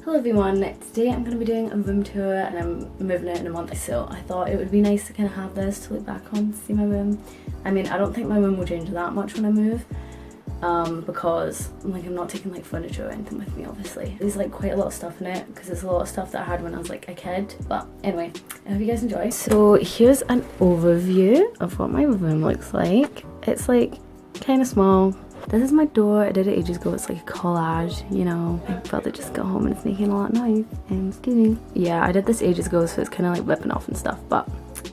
Hello everyone, today I'm going to be doing a room tour and I'm moving out in a month, so I thought it would be nice to kind of have this to look back on, see my room. I mean, I don't think my room will change that much when I move, because I'm not taking like furniture or anything with me obviously. There's like quite a lot of stuff in it because there's a lot of stuff that I had when I was like a kid, but anyway, I hope you guys enjoy. So here's an overview of what my room looks like. It's like kind of small. This is my door. I did it ages ago. It's like a collage, you know. My brother just got home and it's making a lot of noise. Excuse me. Yeah, I did this ages ago, so it's kind of like whipping off and stuff, but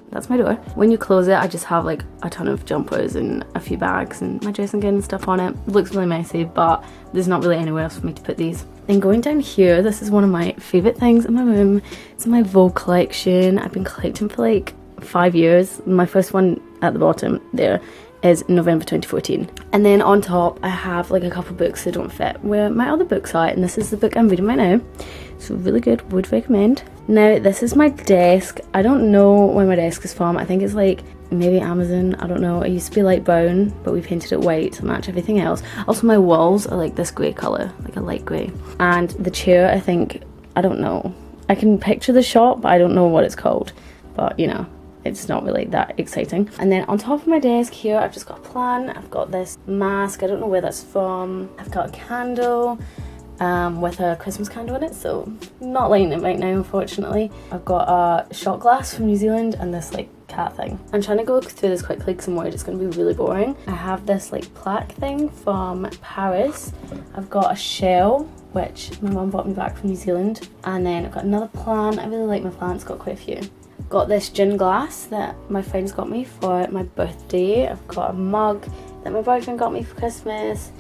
that's my door. When you close it, I just have like a ton of jumpers and a few bags and my dressing gown and stuff on it. It looks really messy, but there's not really anywhere else for me to put these. Then going down here, this is one of my favourite things in my room. It's my Vogue collection. I've been collecting for like 5 years. My first one at the bottom there is November 2014. And then on top I have like a couple books that don't fit where my other books are, and this is the book I'm reading right now. So really good, would recommend. Now this is my desk. I don't know where my desk is from. I think it's like maybe Amazon, I don't know. It used to be light brown, but we painted it white to match everything else. Also my walls are like this grey colour, like a light grey. And the chair, I think, I don't know. I can picture the shop, but I don't know what it's called. But you know, it's not really that exciting. And then on top of my desk here, I've just got a plant. I've got this mask, I don't know where that's from. I've got a candle with a Christmas candle in it, so not lighting it right now unfortunately. I've got a shot glass from New Zealand and this like cat thing. I'm trying to go through this quickly because I'm worried it's going to be really boring. I have this like plaque thing from Paris. I've got a shell which my mum bought me back from New Zealand, and then I've got another plant. I really like my plants, got quite a few. Got this gin glass that my friends got me for my birthday. I've got a mug that my boyfriend got me for Christmas.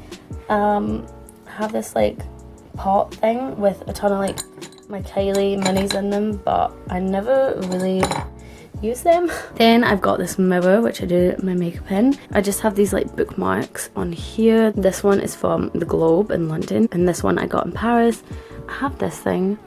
I have this like pot thing with a ton of like my Kylie minis in them, but I never really use them. Then I've got this mirror which I do my makeup in. I just have these like bookmarks on here. This one is from the Globe in London, and this one I got in Paris. I have this thing.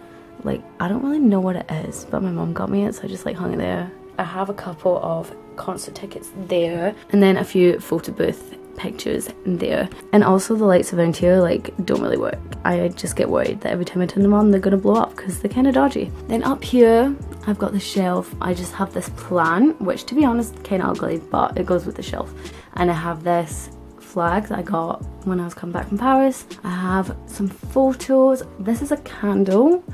Like, I don't really know what it is, but my mum got me it, so I just like hung it there. I have a couple of concert tickets there, and then a few photo booth pictures in there. And also the lights around here like don't really work. I just get worried that every time I turn them on they're gonna blow up because they're kind of dodgy. Then up here I've got the shelf. I just have this plant, which to be honest kind of ugly, but it goes with the shelf. And I have this flag that I got when I was coming back from Paris. I have some photos. This is a candle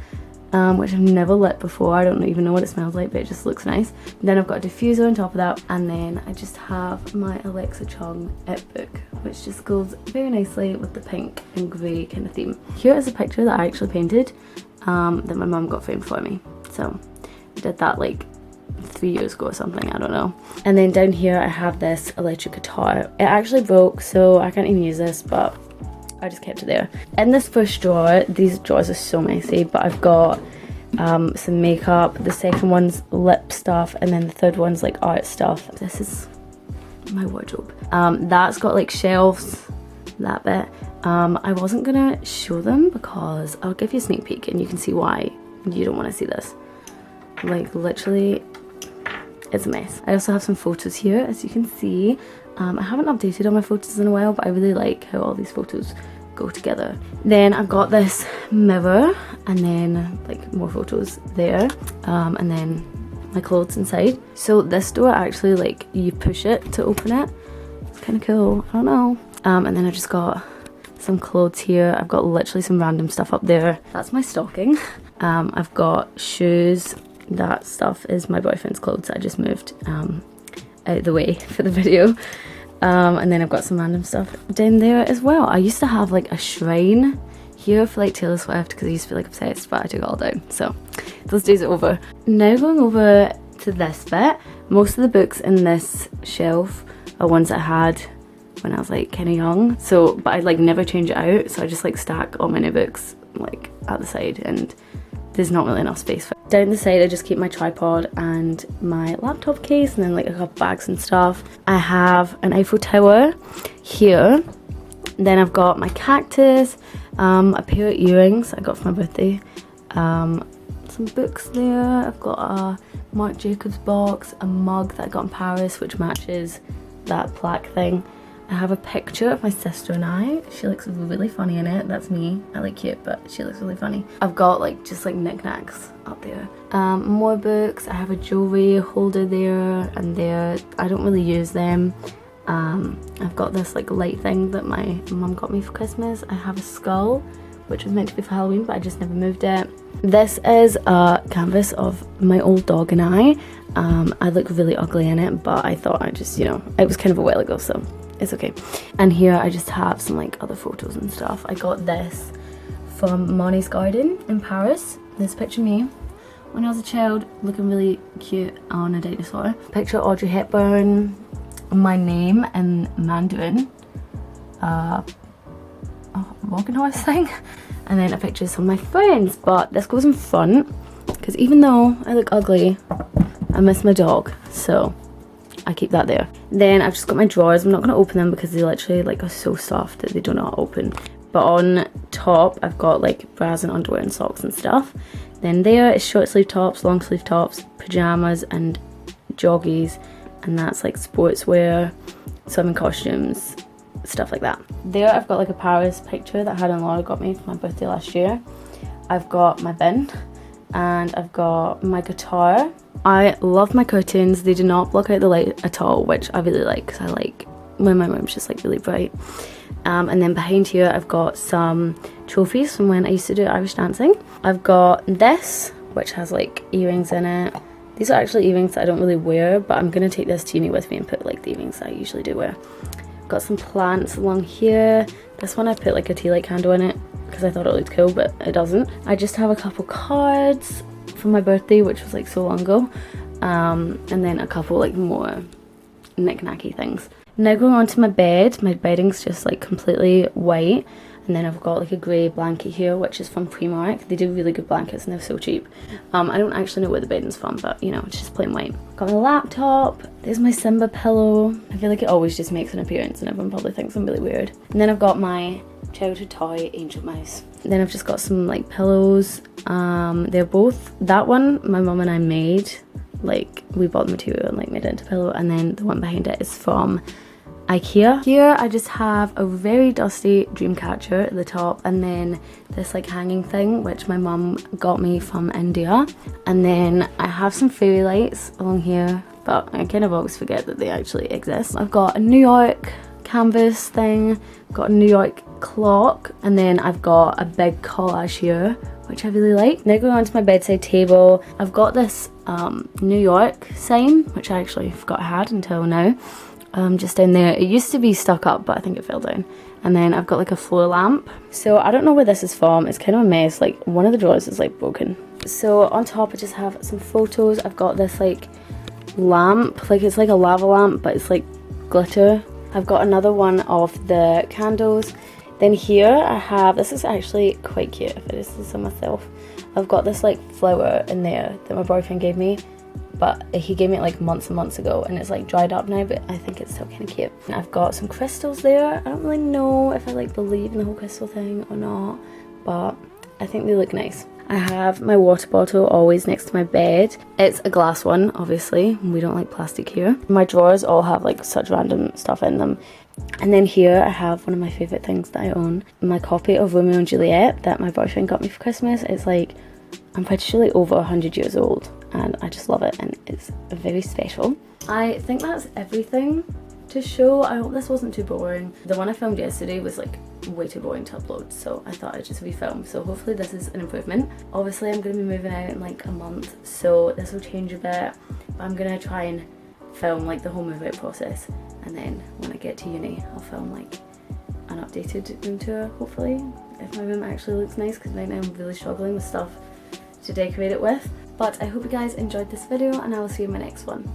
which I've never lit before. I don't even know what it smells like, but it just looks nice. Then I've got a diffuser on top of that, and then I just have my Alexa Chung It book, which just goes very nicely with the pink and grey kind of theme. Here is a picture that I actually painted that my mum got framed for me. So I did that like 3 years ago or something, I don't know. And then down here I have this electric guitar. It actually broke, so I can't even use this, but I just kept it there. In this first drawer, these drawers are so messy, but I've got some makeup. The second one's lip stuff, and then the third one's like art stuff. This is my wardrobe. That's got like shelves, that bit. I wasn't gonna show them because I'll give you a sneak peek and you can see why you don't want to see this. Like literally, it's a mess. I also have some photos here, as you can see. I haven't updated all my photos in a while, but I really like how all these photos go together. Then I've got this mirror, and then like more photos there, and then my clothes inside. So this door actually, like, you push it to open it. It's kind of cool, I don't know. And then I just got some clothes here. I've got literally some random stuff up there. That's my stocking. I've got shoes. That stuff is my boyfriend's clothes. I just moved out the way for the video. And then I've got some random stuff down there as well. I used to have like a shrine here for like Taylor Swift because I used to be like obsessed, but I took it all down, so those days are over. Now going over to this bit, most of the books in this shelf are ones that I had when I was like kind of young, so but I like never change it out, so I just like stack all my new books like at the side, and there's not really enough space for it. Down the side I just keep my tripod and my laptop case, and then like a couple bags and stuff. I have an Eiffel Tower here. Then I've got my cactus, a pair of earrings I got for my birthday, some books there. I've got a Marc Jacobs box, a mug that I got in Paris which matches that plaque thing. I have a picture of my sister and I. She looks really funny in it. That's me. I look cute, but she looks really funny. I've got like just like knickknacks up there. More books. I have a jewelry holder there and there. I don't really use them. I've got this like light thing that my mum got me for Christmas. I have a skull, which was meant to be for Halloween, but I just never moved it. This is a canvas of my old dog and I. I look really ugly in it, but I thought I just, you know, it was kind of a while ago, so it's okay. And here I just have some like other photos and stuff. I got this from Monet's Garden in Paris. This picture of me when I was a child, looking really cute on a dinosaur. Picture of Audrey Hepburn, my name in Mandarin, walking horse thing, and then a picture of some of my friends. But this goes in front because even though I look ugly, I miss my dog, so I keep that there. Then I've just got my drawers. I'm not going to open them because they literally like are so soft that they do not open. But on top I've got like bras and underwear and socks and stuff. Then there is short sleeve tops, long sleeve tops, pajamas and joggies, and that's like sportswear, swimming costumes, stuff like that. There I've got like a Paris picture that Hannah and Laura got me for my birthday last year. I've got my bin and I've got my guitar. I love my curtains. They do not block out the light at all, which I really like because I like when my room's just like really bright. And then behind here I've got some trophies from when I used to do Irish dancing. I've got this, which has like earrings in it. These are actually earrings that I don't really wear, but I'm gonna take this to uni with me and put like the earrings that I usually do wear. Got some plants along here. This one I put like a tea light candle in it because I thought it looked cool, but it doesn't. I just have a couple cards for my birthday, which was like so long ago, and then a couple like more knick-knacky things. Now going on to my bed. My bedding's just like completely white, and then I've got like a grey blanket here, which is from Primark. They do really good blankets and they're so cheap. I don't actually know where the bedding's from, but you know, it's just plain white. Got my laptop. There's my Simba pillow. I feel like it always just makes an appearance and everyone probably thinks I'm really weird. And then I've got my childhood toy Angel Mouse. Then I've just got some like pillows. They're both, that one my mum and I made, like we bought the material and like made it into a pillow, and then the one behind it is from IKEA. Here I just have a very dusty dream catcher at the top, and then this like hanging thing which my mum got me from India, and then I have some fairy lights along here, but I kind of always forget that they actually exist. I've got a New York canvas thing, got a New York clock, and then I've got a big collage here which I really like. Now going on to my bedside table, I've got this New York sign which I actually forgot I had until now. Just down there. It used to be stuck up, but I think it fell down. And then I've got like a floor lamp. So I don't know where this is from. It's kind of a mess. Like one of the drawers is like broken. So on top I just have some photos. I've got this like lamp, like it's like a lava lamp, but it's like glitter. I've got another one of the candles. Then here I have, this is actually quite cute if I just do so myself. I've got this like flower in there that my boyfriend gave me, but he gave me it like months and months ago, and it's like dried up now, but I think it's still kind of cute. And I've got some crystals there. I don't really know if I like believe in the whole crystal thing or not, but I think they look nice. I have my water bottle always next to my bed. It's a glass one, obviously. We don't like plastic here. My drawers all have like such random stuff in them. And then here I have one of my favourite things that I own. My copy of Romeo and Juliet that my boyfriend got me for Christmas. It's like, I'm pretty sure like over 100 years old, and I just love it, and it's very special. I think that's everything to show. I hope this wasn't too boring. The one I filmed yesterday was like way too boring to upload, so I thought I'd just refilm. So hopefully this is an improvement. Obviously I'm going to be moving out in like a month, so this will change a bit, but I'm going to try and film like the whole move out process, and then when I get to uni I'll film like an updated room tour, hopefully, if my room actually looks nice, because right now I'm really struggling with stuff to decorate it with. But I hope you guys enjoyed this video, and I will see you in my next one.